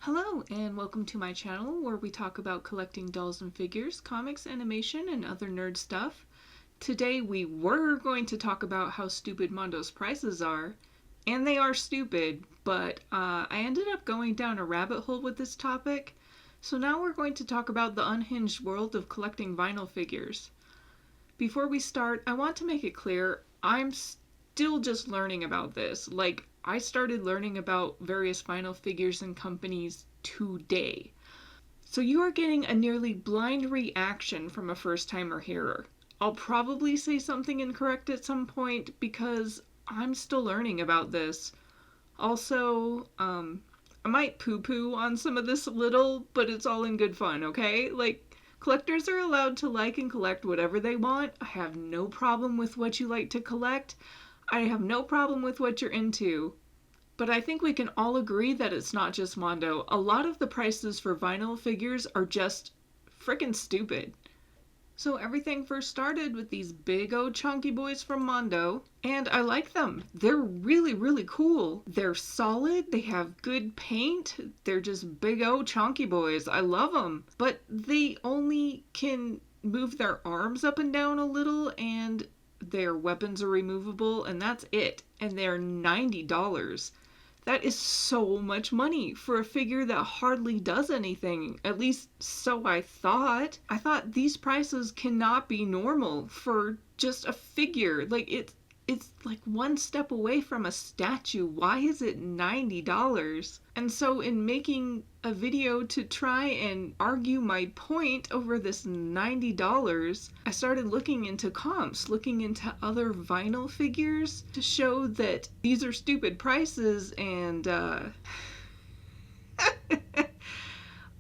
Hello, and welcome to my channel where we talk about collecting dolls and figures, comics, animation, and other nerd stuff. Today we were going to talk about how stupid Mondo's prices are, and they are stupid, but I ended up going down a rabbit hole with this topic, so now we're going to talk about the unhinged world of collecting vinyl figures. Before we start, I want to make it clear, I'm still just learning about this. I started learning about various vinyl figures and companies today. So you are getting a nearly blind reaction from a first-timer here. I'll probably say something incorrect at some point because I'm still learning about this. Also, I might poo-poo on some of this a little, but it's all in good fun, okay? Collectors are allowed to like and collect whatever they want. I have no problem with what you like to collect. I have no problem with what you're into. But I think we can all agree that it's not just Mondo. A lot of the prices for vinyl figures are just frickin' stupid. So everything first started with these big old chunky boys from Mondo, and I like them. They're really cool. They're solid, they have good paint, they're just big old chunky boys. I love them. But they only can move their arms up and down a little, and their weapons are removable, and that's it. And they're $90. That is so much money for a figure that hardly does anything. At least so I thought. I thought these prices cannot be normal for just a figure. It's like one step away from a statue. Why is it $90? And so in making a video to try and argue my point over this $90, I started looking into comps, looking into other vinyl figures to show that these are stupid prices and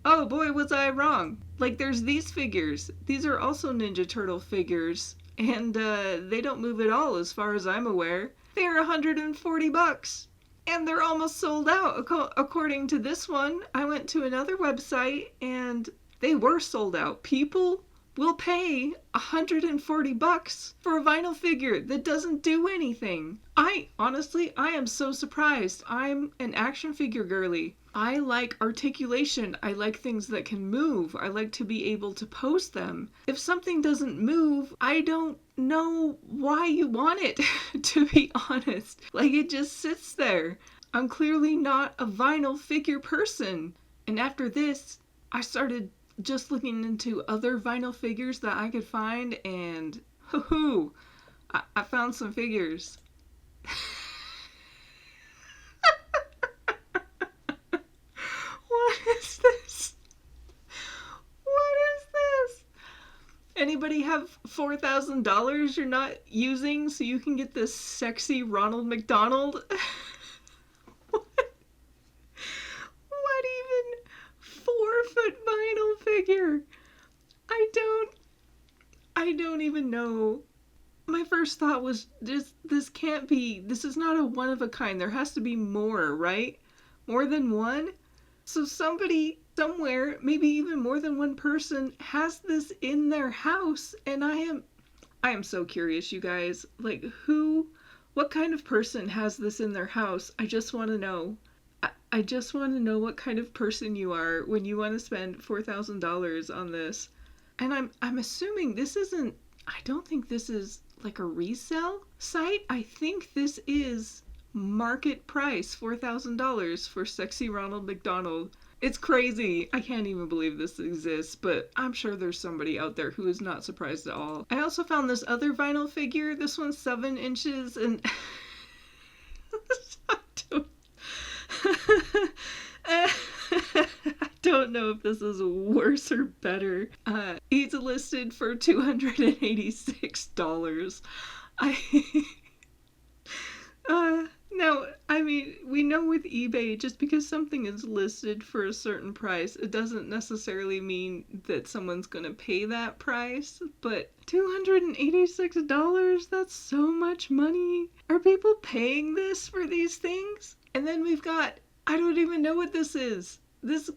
oh boy, was I wrong. There's these figures. These are also Ninja Turtle figures. And they don't move at all as far as I'm aware. They're $140. And they're almost sold out. According to this one, I went to another website and they were sold out. People will pay $140 for a vinyl figure that doesn't do anything. I am so surprised. I'm an action figure girly. I like articulation. I like things that can move. I like to be able to pose them. If something doesn't move, I don't know why you want it, to be honest. It just sits there. I'm clearly not a vinyl figure person. And after this, I started just looking into other vinyl figures that I could find, and hoo-hoo, I found some figures. What is this? What is this? Anybody have $4,000 you're not using so you can get this sexy Ronald McDonald? What even 4-foot vinyl figure? I don't even know. My first thought was this can't be, this is not a one of a kind. There has to be more, right? More than one? So somebody somewhere, maybe even more than one person, has this in their house, and I am so curious, you guys. What kind of person has this in their house? I just want to know. I just want to know what kind of person you are when you want to spend $4,000 on this. And I'm assuming this isn't, I don't think this is like a resale site. I think this is market price, $4,000 for sexy Ronald McDonald. It's crazy. I can't even believe this exists, but I'm sure there's somebody out there who is not surprised at all. I also found this other vinyl figure. This one's 7 inches and I don't know if this is worse or better. He's listed for $286. Now, I mean, we know with eBay, just because something is listed for a certain price, it doesn't necessarily mean that someone's gonna pay that price, but $286? That's so much money. Are people paying this for these things? And then we've got, I don't even know what this is. This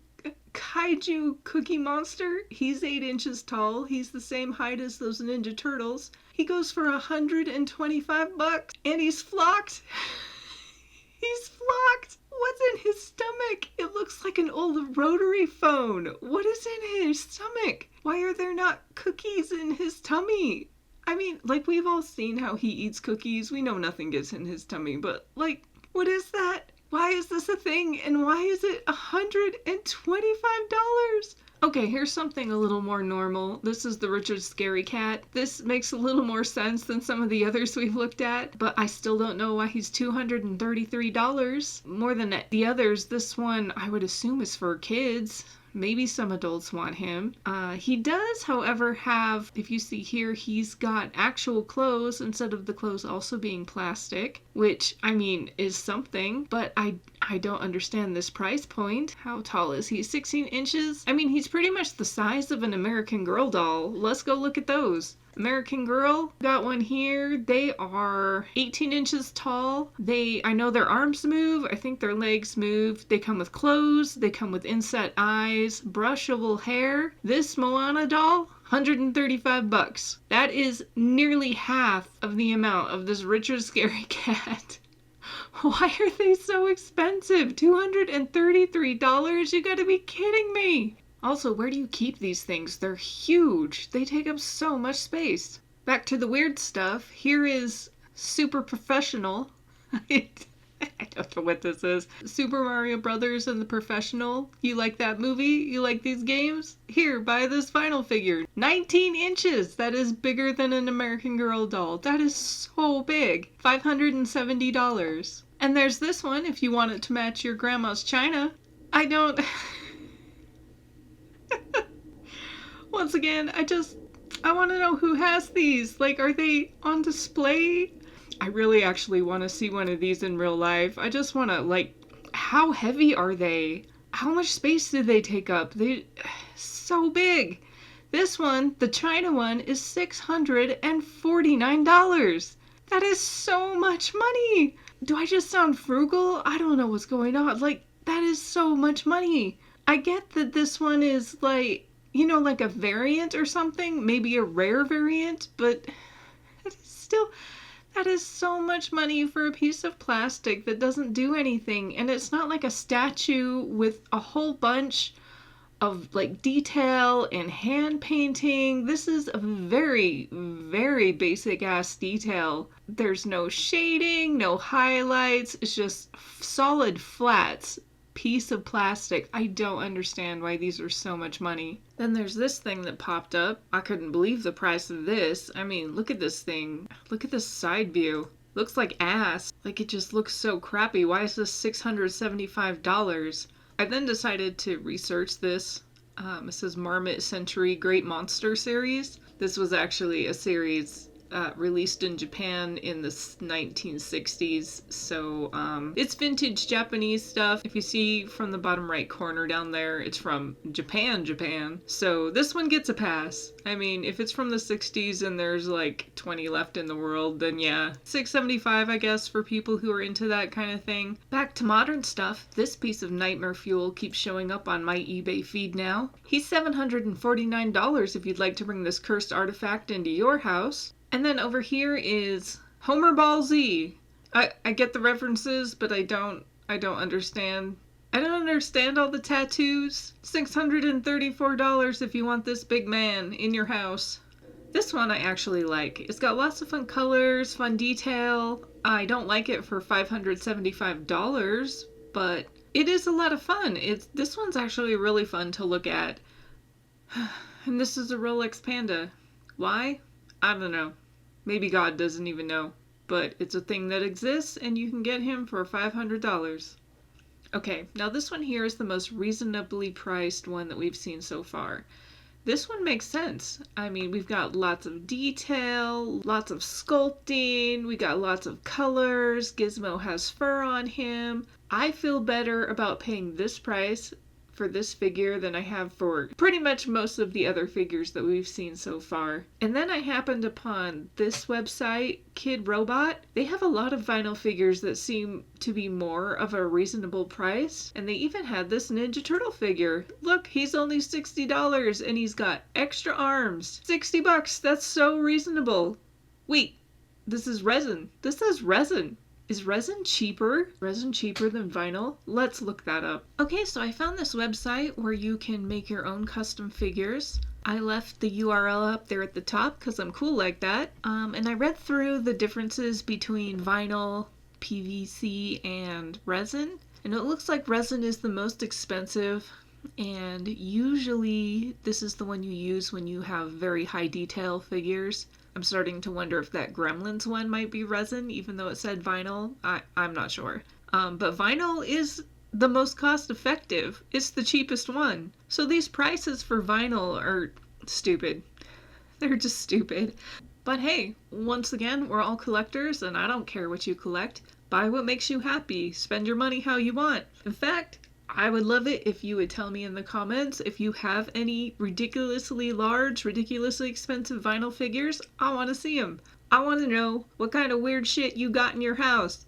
kaiju cookie monster. He's 8 inches tall. He's the same height as those Ninja Turtles. He goes for $125 and he's flocked. He's flocked. What's in his stomach? It looks like an old rotary phone. What is in his stomach? Why are there not cookies in his tummy? I mean, like, we've all seen how he eats cookies. We know nothing gets in his tummy, but, like, what is that? Why is this a thing? And why is it $125? Okay, here's something a little more normal. This is the Richard Scary Cat. This makes a little more sense than some of the others we've looked at, but I still don't know why he's $233. More than the others, this one I would assume is for kids. Maybe some adults want him. He does, however, have, if you see here, he's got actual clothes instead of the clothes also being plastic, which, I mean, is something, but I don't understand this price point. How tall is he? 16 inches? I mean, he's pretty much the size of an American Girl doll. Let's go look at those. American Girl, got one here. They are 18 inches tall. I know their arms move. I think their legs move. They come with clothes. They come with inset eyes, brushable hair. This Moana doll, $135. That is nearly half of the amount of this Richard Scary Cat. Why are they so expensive? $233? You gotta be kidding me. Also, where do you keep these things? They're huge. They take up so much space. Back to the weird stuff. Here is Super Professional. I don't know what this is. Super Mario Brothers and the Professional. You like that movie? You like these games? Here, buy this vinyl figure. 19 inches! That is bigger than an American Girl doll. That is so big. $570. And there's this one if you want it to match your grandma's china. I don't... Once again, I want to know who has these. Like, are they on display? I really actually want to see one of these in real life. I just want to, like, how heavy are they? How much space do they take up? They're so big. This one, the China one, is $649. That is so much money. Do I just sound frugal? I don't know what's going on. Like, that is so much money. I get that this one is like, you know, like a variant or something, maybe a rare variant, but that is so much money for a piece of plastic that doesn't do anything. And it's not like a statue with a whole bunch of like detail and hand painting. This is a very, very basic ass detail. There's no shading, no highlights. It's just solid flats. Piece of plastic. I don't understand why these are so much money. Then there's this thing that popped up. I couldn't believe the price of this. I mean, look at this thing. Look at this side view. Looks like ass. Like, it just looks so crappy. Why is this $675? I then decided to research this. It says Marmot Century Great Monster Series. This was actually a series released in Japan in the 1960s, so it's vintage Japanese stuff. If you see from the bottom right corner down there, it's from Japan. So this one gets a pass. I mean, if it's from the 60s and there's like 20 left in the world, then yeah, $675 I guess for people who are into that kind of thing. Back to modern stuff, this piece of nightmare fuel keeps showing up on my eBay feed now. He's $749 if you'd like to bring this cursed artifact into your house. And then over here is Homer Ball Z. I get the references, but I don't understand. I don't understand all the tattoos. $634 if you want this big man in your house. This one I actually like. It's got lots of fun colors, fun detail. I don't like it for $575, but it is a lot of fun. This one's actually really fun to look at. And this is a Rolex Panda. Why? I don't know. Maybe God doesn't even know. But it's a thing that exists and you can get him for $500. Okay, now this one here is the most reasonably priced one that we've seen so far. This one makes sense. I mean, we've got lots of detail, lots of sculpting, we got lots of colors, Gizmo has fur on him. I feel better about paying this price for this figure than I have for pretty much most of the other figures that we've seen so far. And then I happened upon this website, Kid Robot. They have a lot of vinyl figures that seem to be more of a reasonable price. And they even had this Ninja Turtle figure. Look, he's only $60 and he's got extra arms. $60, that's so reasonable. Wait, this is resin. This is resin. Is resin cheaper? Resin cheaper than vinyl? Let's look that up. Okay, so I found this website where you can make your own custom figures. I left the URL up there at the top because I'm cool like that. And I read through the differences between vinyl, PVC, and resin. And it looks like resin is the most expensive, and usually this is the one you use when you have very high detail figures. I'm starting to wonder if that Gremlins one might be resin, even though it said vinyl. I'm not sure. But vinyl is the most cost effective. It's the cheapest one. So these prices for vinyl are stupid. They're just stupid. But hey, once again, we're all collectors, and I don't care what you collect. Buy what makes you happy. Spend your money how you want. In fact, I would love it if you would tell me in the comments if you have any ridiculously large, ridiculously expensive vinyl figures. I want to see them. I want to know what kind of weird shit you got in your house.